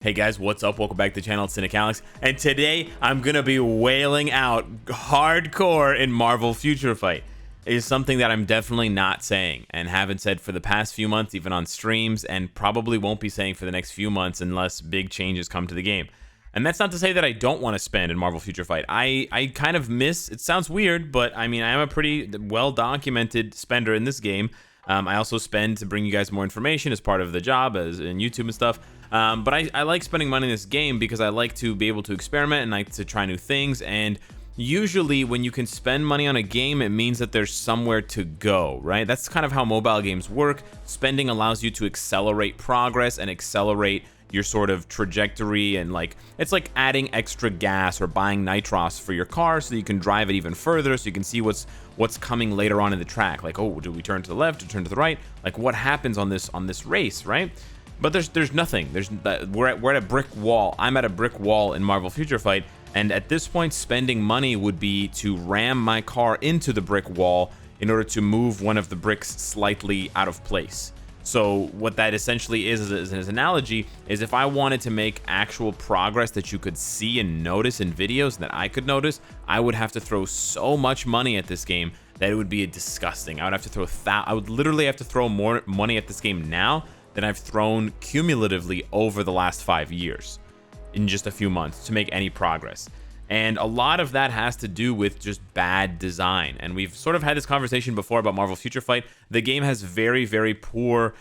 Hey guys, what's up? Welcome back to the channel. It's Cynicalex, and today I'm gonna be wailing out hardcore in Marvel Future Fight. It is something that I'm definitely not saying and haven't said for the past few months, even on streams, and probably won't be saying for the next few months unless big changes come to the game. And that's not to say that I don't want to spend in Marvel Future Fight. I kind of miss, it sounds weird, but I mean, I am a pretty well-documented spender in this game. I also spend to bring you guys more information as part of the job, as in YouTube and stuff. But I like spending money in this game because I like to be able to experiment and like to try new things. And usually when you can spend money on a game, it means that there's somewhere to go, right? That's kind of how mobile games work. Spending allows you to accelerate progress and accelerate your sort of trajectory, and like it's like adding extra gas or buying nitros for your car so that you can drive it even further, so you can see what's coming later on in the track. Like, oh, do we turn to the left or turn to the right? Like, what happens on this race, right? But there's nothing. We're at a brick wall. I'm at a brick wall in Marvel Future Fight, and at this point, spending money would be to ram my car into the brick wall in order to move one of the bricks slightly out of place. So what that essentially is as an analogy, is if I wanted to make actual progress that you could see and notice in videos that I could notice, I would have to throw so much money at this game that it would be disgusting. I would literally have to throw more money at this game now than I've thrown cumulatively over the last 5 years in just a few months to make any progress. And a lot of that has to do with just bad design. And we've sort of had this conversation before about Marvel Future Fight. The game has very, very poor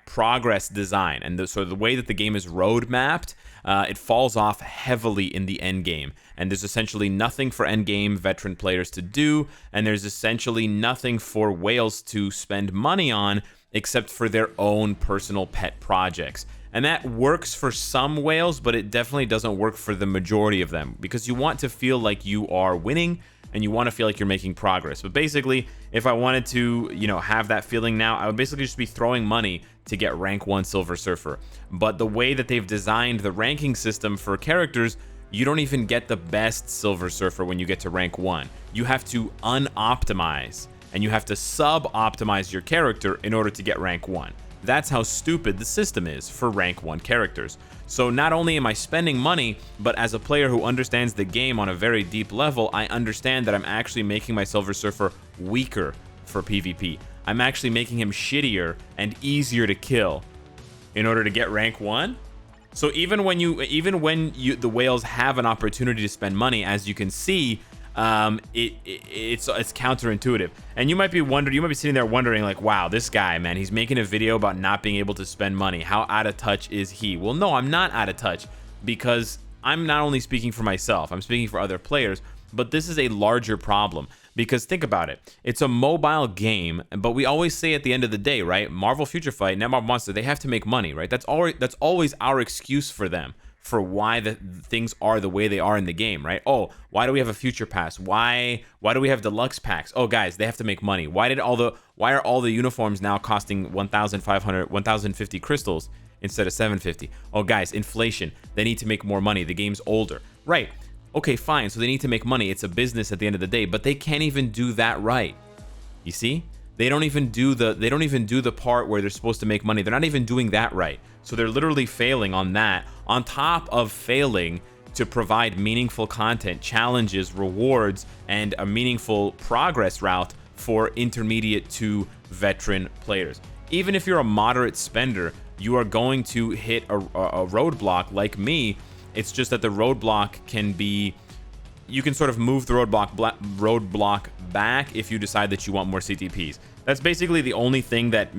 progress design. And so the way that the game is road mapped, it falls off heavily in the end game. And there's essentially nothing for end game veteran players to do. And there's essentially nothing for whales to spend money on except for their own personal pet projects. And that works for some whales, but it definitely doesn't work for the majority of them, because you want to feel like you are winning and you want to feel like you're making progress. But basically, if I wanted to, have that feeling now, I would basically just be throwing money to get rank 1 Silver Surfer. But the way that they've designed the ranking system for characters, you don't even get the best Silver Surfer when you get to rank 1. You have to unoptimize, and you have to sub-optimize your character in order to get rank 1. That's how stupid the system is for rank 1 characters. So not only am I spending money, but as a player who understands the game on a very deep level, I understand that I'm actually making my Silver Surfer weaker for PvP. I'm actually making him shittier and easier to kill in order to get rank 1. So even when the whales have an opportunity to spend money, as you can see, it's counterintuitive. And you might be sitting there wondering, like, wow, this guy, man, he's making a video about not being able to spend money. How out of touch is he? Well, no, I'm not out of touch, because I'm not only speaking for myself, I'm speaking for other players. But this is a larger problem, because think about it. It's a mobile game, but we always say at the end of the day, right? Marvel Future Fight, Netmarble Monster, they have to make money, right? That's always our excuse for them, for why the things are the way they are in the game, right? Oh, why do we have a future pass? Why do we have deluxe packs? Oh, guys, they have to make money. Why are all the uniforms now costing 1,050 crystals instead of 750? Oh, guys, inflation. They need to make more money. The game's older. Right. Okay, fine. So they need to make money. It's a business at the end of the day, but they can't even do that right. You see? They don't even do the part where they're supposed to make money. They're not even doing that right. So they're literally failing on that, on top of failing to provide meaningful content, challenges, rewards, and a meaningful progress route for intermediate to veteran players. Even if you're a moderate spender, you are going to hit a roadblock like me. It's just that the roadblock can be, you can sort of move the roadblock back if you decide that you want more CTPs. That's basically the only thing that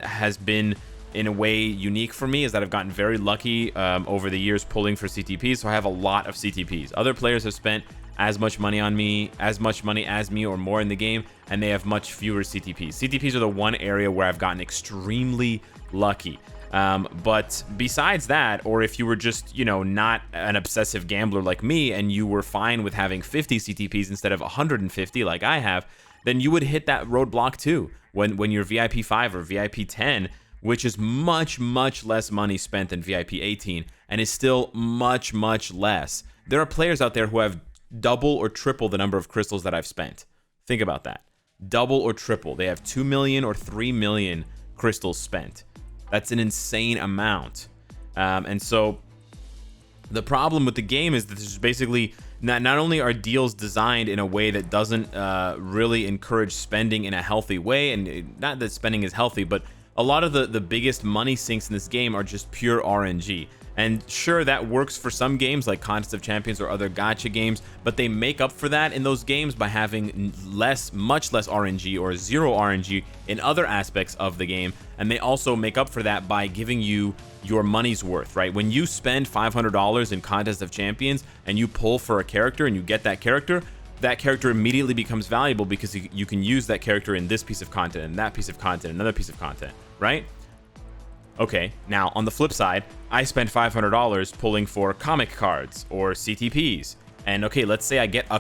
has been in a way unique for me, is that I've gotten very lucky over the years pulling for CTPs, so I have a lot of CTPs. Other players have spent as much money as me or more in the game, and they have much fewer CTPs. CTPs are the one area where I've gotten extremely lucky. But besides that, or if you were just, not an obsessive gambler like me, and you were fine with having 50 CTPs instead of 150 like I have, then you would hit that roadblock too when you're VIP 5 or VIP 10, which is much, much less money spent than VIP 18, and is still much, much less. There are players out there who have double or triple the number of crystals that I've spent. Think about that. Double or triple. They have 2 million or 3 million crystals spent. That's an insane amount. And so the problem with the game is that there's basically not only are deals designed in a way that doesn't really encourage spending in a healthy way, and not that spending is healthy, but a lot of the biggest money sinks in this game are just pure RNG. And sure, that works for some games like Contest of Champions or other gacha games, but they make up for that in those games by having much less RNG or zero RNG in other aspects of the game. And they also make up for that by giving you your money's worth, right? When you spend $500 in Contest of Champions and you pull for a character and you get that character immediately becomes valuable because you can use that character in this piece of content and that piece of content, another piece of content, right? Okay, now on the flip side, I spent $500 pulling for comic cards or CTPs. And okay, let's say I get a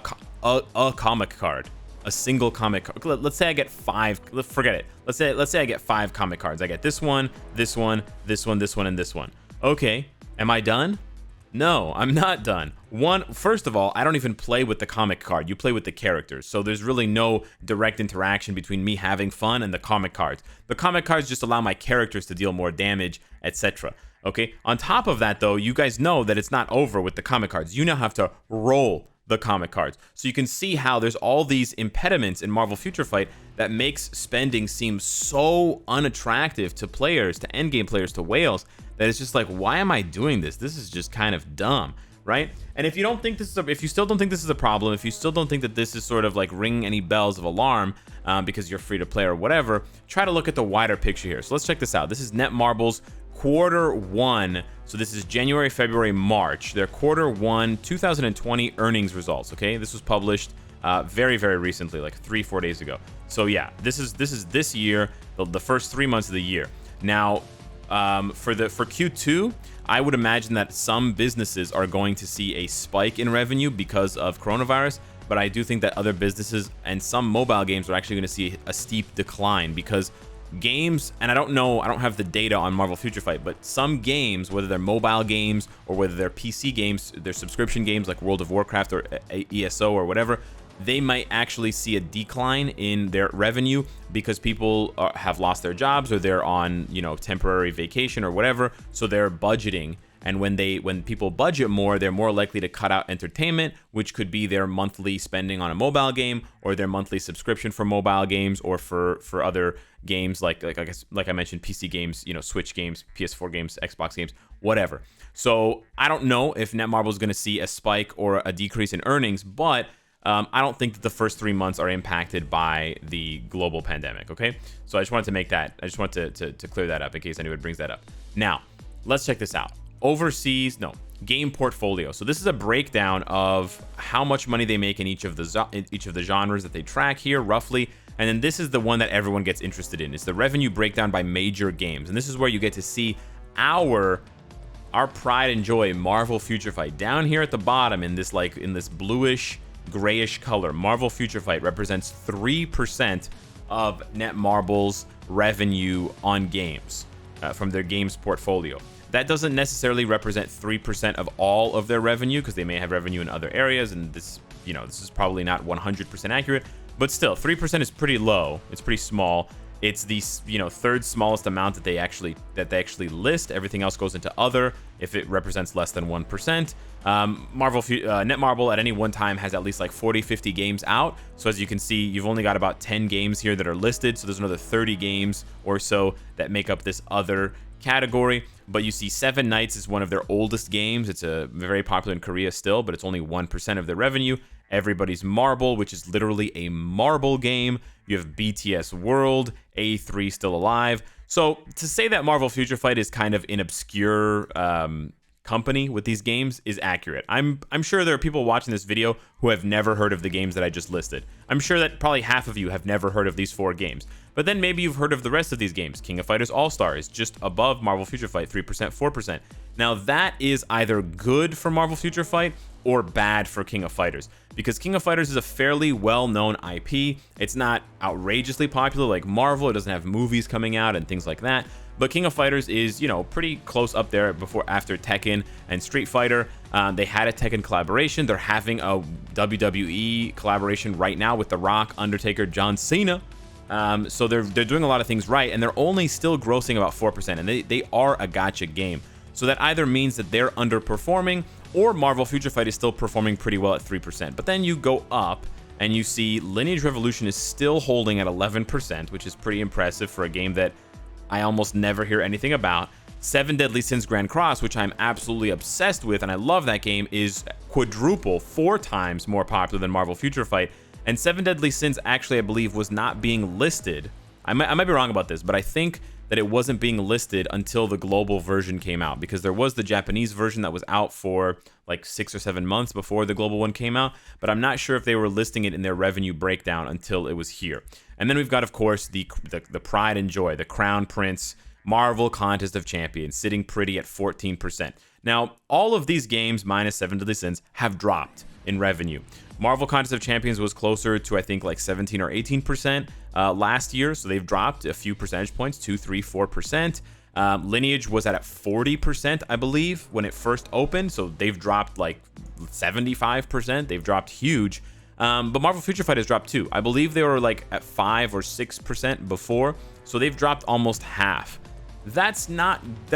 comic card, a single comic card. Let's say I get 5, forget it. Let's say I get 5 comic cards. I get this one, this one, this one, this one, and this one. Okay, am I done? No, I'm not done. First of all, I don't even play with the comic card. You play with the characters. So there's really no direct interaction between me having fun and the comic cards. The comic cards just allow my characters to deal more damage, etc. Okay, on top of that though, you guys know that it's not over with the comic cards. You now have to roll the comic cards. So you can see how there's all these impediments in Marvel Future Fight that makes spending seem so unattractive to players, to endgame players, to whales, that it's just like, why am I doing this? This is just kind of dumb, right? And if you don't think if you still don't think this is a problem, if you still don't think that this is sort of like ringing any bells of alarm because you're free to play or whatever, try to look at the wider picture here. So let's check this out. This is Netmarble's Q1. So this is January, February, March. Their Q1 2020 earnings results. Okay, this was published very, very recently, like 3-4 days ago. So yeah, this is this year, the first 3 months of the year. Now, for Q2, I would imagine that some businesses are going to see a spike in revenue because of coronavirus, but I do think that other businesses and some mobile games are actually going to see a steep decline because games, and I don't have the data on Marvel Future Fight, but some games, whether they're mobile games or whether they're PC games, they're subscription games like World of Warcraft or ESO or whatever, they might actually see a decline in their revenue because people have lost their jobs or they're on, temporary vacation or whatever, so they're budgeting. And when people budget more, they're more likely to cut out entertainment, which could be their monthly spending on a mobile game or their monthly subscription for mobile games or for other games like I mentioned, PC games, Switch games, PS4 games, Xbox games, whatever. So I don't know if Netmarble is going to see a spike or a decrease in earnings, but I don't think that the first 3 months are impacted by the global pandemic, okay? So I just wanted to clear that up in case anyone brings that up. Now, let's check this out. Game portfolio. So this is a breakdown of how much money they make in each of the genres that they track here, roughly. And then this is the one that everyone gets interested in. It's the revenue breakdown by major games. And this is where you get to see our pride and joy, Marvel Future Fight. Down here at the bottom in this bluish, grayish color, Marvel Future Fight represents 3% of Netmarble's revenue on games from their games portfolio. That doesn't necessarily represent 3% of all of their revenue because they may have revenue in other areas, and this is probably not 100% accurate, but still 3% is pretty low. It's pretty small. It's the third smallest amount that they actually list. Everything else goes into other if it represents less than 1%. Netmarble at any one time has at least like 40-50 games out. So as you can see, you've only got about 10 games here that are listed. So there's another 30 games or so that make up this other category. But you see Seven Nights is one of their oldest games. It's very popular in Korea still, but it's only 1% of their revenue. Everybody's Marble, which is literally a marble game. You have BTS World, A3 still alive. So to say that Marvel Future Fight is kind of an obscure company with these games is accurate. I'm sure there are people watching this video who have never heard of the games that I just listed. I'm sure that probably half of you have never heard of these 4 games. But then maybe you've heard of the rest of these games. King of Fighters All-Star is just above Marvel Future Fight, 3%, 4%. Now that is either good for Marvel Future Fight or bad for King of Fighters, because King of Fighters is a fairly well-known IP. It's not outrageously popular like Marvel. It doesn't have movies coming out and things like that. But King of Fighters is, pretty close up there after Tekken and Street Fighter. They had a Tekken collaboration. They're having a WWE collaboration right now with The Rock, Undertaker, John Cena. So they're doing a lot of things right, and they're only still grossing about 4%, and they are a gacha game. So that either means that they're underperforming, or Marvel Future Fight is still performing pretty well at 3%. But then you go up and you see Lineage Revolution is still holding at 11%, which is pretty impressive for a game that I almost never hear anything about. 7 Deadly Sins Grand Cross, which I'm absolutely obsessed with, and I love that game, is quadruple, 4 times more popular than Marvel Future Fight. And 7 Deadly Sins actually, I believe, was not being listed. I might be wrong about this, but I think that it wasn't being listed until the global version came out, because there was the Japanese version that was out for like 6 or 7 months before the global one came out, but I'm not sure if they were listing it in their revenue breakdown until it was here. And then we've got, of course, the pride and joy, the Crown Prince Marvel Contest of Champions, sitting pretty at 14%. Now, all of these games, minus 7 Deadly Sins, have dropped in revenue. Marvel Contest of Champions was closer to, I think, like 17 or 18% last year, so they've dropped a few percentage points, 2, 3, 4%. Lineage was at 40%, I believe, when it first opened, so they've dropped like 75%. They've dropped huge. But Marvel Future Fight has dropped too. I believe they were like at 5 or 6% before, so they've dropped almost half. That's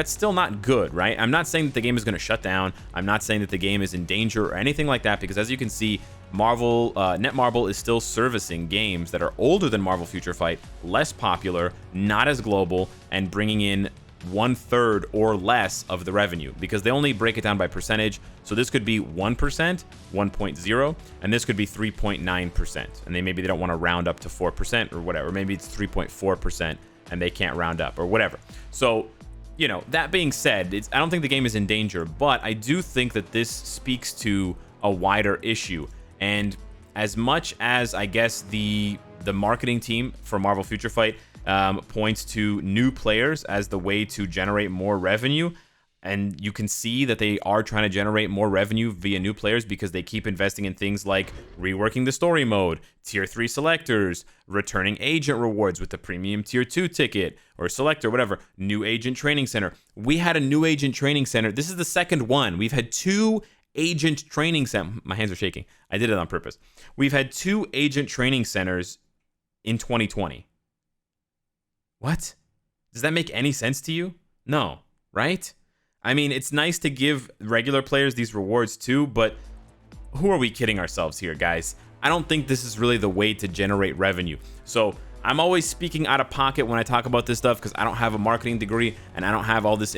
still not good, right? I'm not saying that the game is going to shut down. I'm not saying that the game is in danger or anything like that, because as you can see, Netmarble is still servicing games that are older than Marvel Future Fight, less popular, not as global, and bringing in 1/3 or less of the revenue, because they only break it down by percentage. So this could be 1%, 1.0, and this could be 3.9%. And maybe they don't want to round up to 4% or whatever. Maybe it's 3.4% and they can't round up or whatever. So, you know, that being said, I don't think the game is in danger, but I do think that this speaks to a wider issue. And as much as I guess the marketing team for Marvel Future Fight points to new players as the way to generate more revenue, and you can see that they are trying to generate more revenue via new players because they keep investing in things like reworking the story mode, tier 3 selectors, returning agent rewards with the premium tier 2 ticket or selector, whatever, new agent training center. We had a new agent training center. This is the second one. We've had 2 agent training centers. My hands are shaking. I did it on purpose. We've had 2 agent training centers in 2020. What? Does that make any sense to you? No, right? I mean, it's nice to give regular players these rewards too, but who are we kidding ourselves here, guys? I don't think this is really the way to generate revenue. So I'm always speaking out of pocket when I talk about this stuff because I don't have a marketing degree and I don't have all this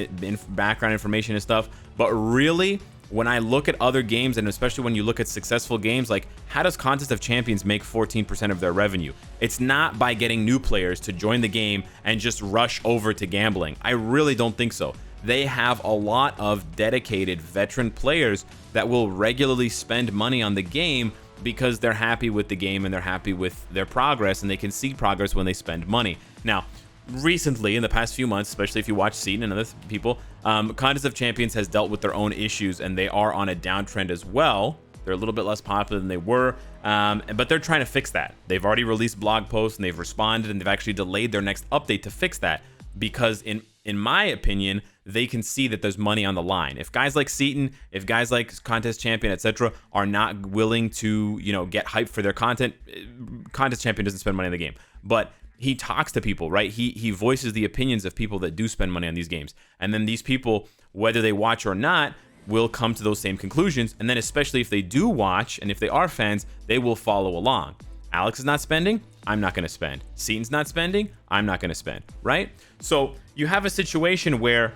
background information and stuff. But really, when I look at other games, and especially when you look at successful games, like how does Contest of Champions make 14% of their revenue? It's not by getting new players to join the game and just rush over to gambling. I really don't think so. They have a lot of dedicated veteran players that will regularly spend money on the game because they're happy with the game and they're happy with their progress, and they can see progress when they spend money. Now, recently, in the past few months, especially if you watch Seaton and other people, Contest of Champions has dealt with their own issues, and they are on a downtrend as well. They're a little bit less popular than they were, but they're trying to fix that. They've already released blog posts, and they've responded, and they've actually delayed their next update to fix that, because in my opinion, they can see that there's money on the line. If guys like Seaton, if guys like Contest Champion, etc., are not willing to, you know, get hyped for their content, Contest Champion doesn't spend money on the game, but he talks to people, right? He voices the opinions of people that do spend money on these games, and then these people, whether they watch or not, will come to those same conclusions. And then especially if they do watch and if they are fans, they will follow along. Alex is not spending, I'm not going to spend. Seaton's not spending, I'm not going to spend, right? So you have a situation where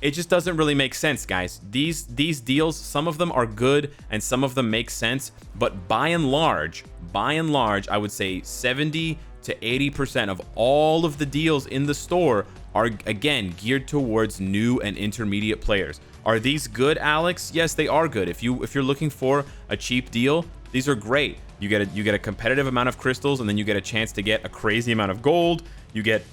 it just doesn't really make sense, guys. These deals, some of them are good and some of them make sense, but by and large, I would say 70 to 80% of all of the deals in the store are, again, geared towards new and intermediate players. Are these good, Alex? Yes, they are good. If you're looking for a cheap deal, these are great. You get a competitive amount of crystals, and then you get a chance to get a crazy amount of gold. You get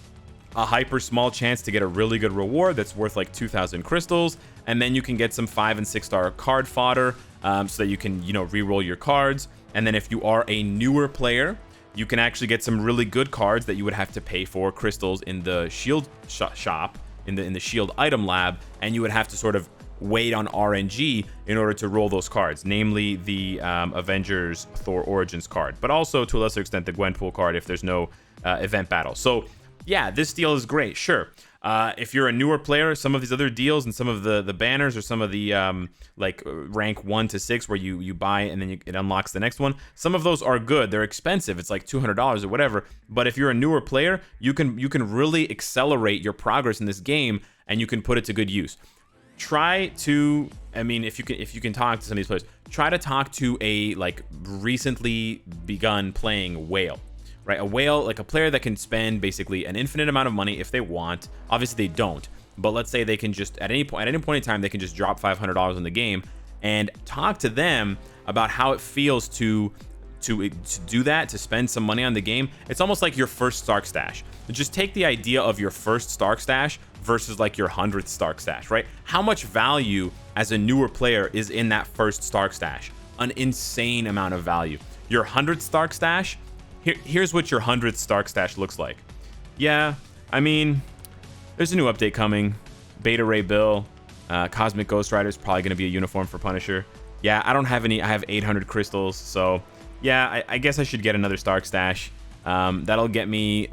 a hyper small chance to get a really good reward that's worth like 2,000 crystals, and then you can get some 5 and 6 star card fodder, so that you can, you know, re-roll your cards. And then if you are a newer player, you can actually get some really good cards that you would have to pay for crystals in the shield shop, in the shield item lab, and you would have to sort of wait on RNG in order to roll those cards, namely the Avengers Thor Origins card, but also to a lesser extent the Gwenpool card if there's no event battle. So yeah, this deal is great, sure. If you're a newer player, some of these other deals and some of the banners or some of the like rank 1 to 6 where you buy and then it unlocks the next one, some of those are good. They're expensive. It's like $200 or whatever. But if you're a newer player, you can really accelerate your progress in this game, and you can put it to good use. Try to, I mean, if you can talk to some of these players, try to talk to a like recently begun playing whale. Right, a whale, like a player that can spend basically an infinite amount of money if they want. Obviously they don't, but let's say they can just at any point in time they can just drop $500 in the game, and talk to them about how it feels to do that, to spend some money on the game. It's almost like your first Stark stash. Just take the idea of your first Stark stash versus like your 100th Stark stash, right? How much value as a newer player is in that first Stark stash? An insane amount of value. Your 100th Stark stash, here's what your 100th Stark stash looks like. Yeah, I mean, there's a new update coming. Beta Ray Bill, Cosmic Ghost Rider is probably going to be a uniform for Punisher. Yeah, I don't have any. I have 800 crystals, so yeah, I guess I should get another Stark stash. That'll get me,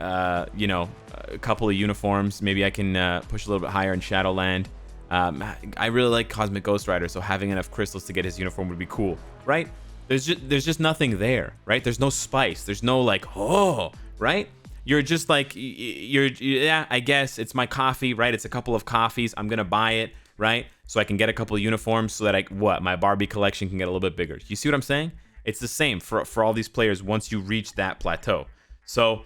you know, a couple of uniforms. Maybe I can push a little bit higher in Shadowland. I really like Cosmic Ghost Rider, so having enough crystals to get his uniform would be cool, right? There's just nothing there, right? There's no spice. There's no like, oh, right? You're just like, yeah, I guess it's my coffee, right? It's a couple of coffees. I'm going to buy it, right? So I can get a couple of uniforms so that my Barbie collection can get a little bit bigger. You see what I'm saying? It's the same for all these players once you reach that plateau. So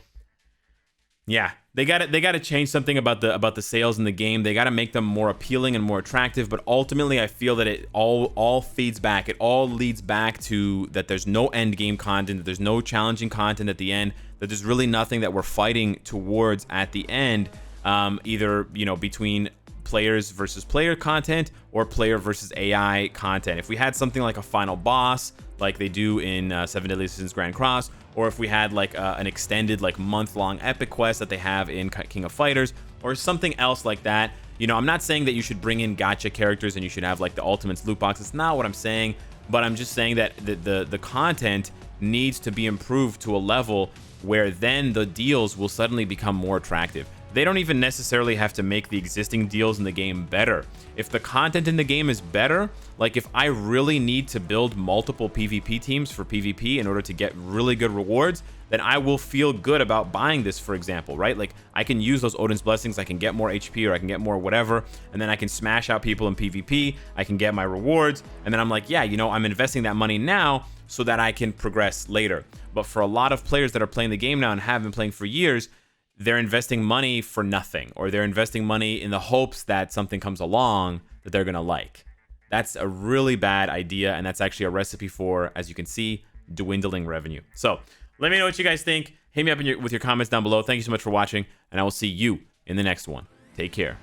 yeah, they got to change something about the sales in the game. They got to make them more appealing and more attractive. But ultimately, I feel that it all feeds back. It all leads back to that there's no end game content, that there's no challenging content at the end, that there's really nothing that we're fighting towards at the end. Either, you know, between players versus player content or player versus AI content. If we had something like a final boss, like they do in 7 Deadly Sins Grand Cross, or if we had like an extended like month-long epic quest that they have in King of Fighters, or something else like that. You know, I'm not saying that you should bring in gacha characters and you should have like the Ultimates loot box. It's not what I'm saying, but I'm just saying that the content needs to be improved to a level where then the deals will suddenly become more attractive. They don't even necessarily have to make the existing deals in the game better. If the content in the game is better, like if I really need to build multiple PvP teams for PvP in order to get really good rewards, then I will feel good about buying this, for example, right? Like I can use those Odin's Blessings, I can get more HP or I can get more whatever, and then I can smash out people in PvP, I can get my rewards, and then I'm like, yeah, you know, I'm investing that money now so that I can progress later. But for a lot of players that are playing the game now and have been playing for years, they're investing money for nothing, or they're investing money in the hopes that something comes along that they're gonna like. That's a really bad idea, and that's actually a recipe for, as you can see, dwindling revenue. So let me know what you guys think. Hit me up with your comments down below. Thank you so much for watching, and I will see you in the next one. Take care.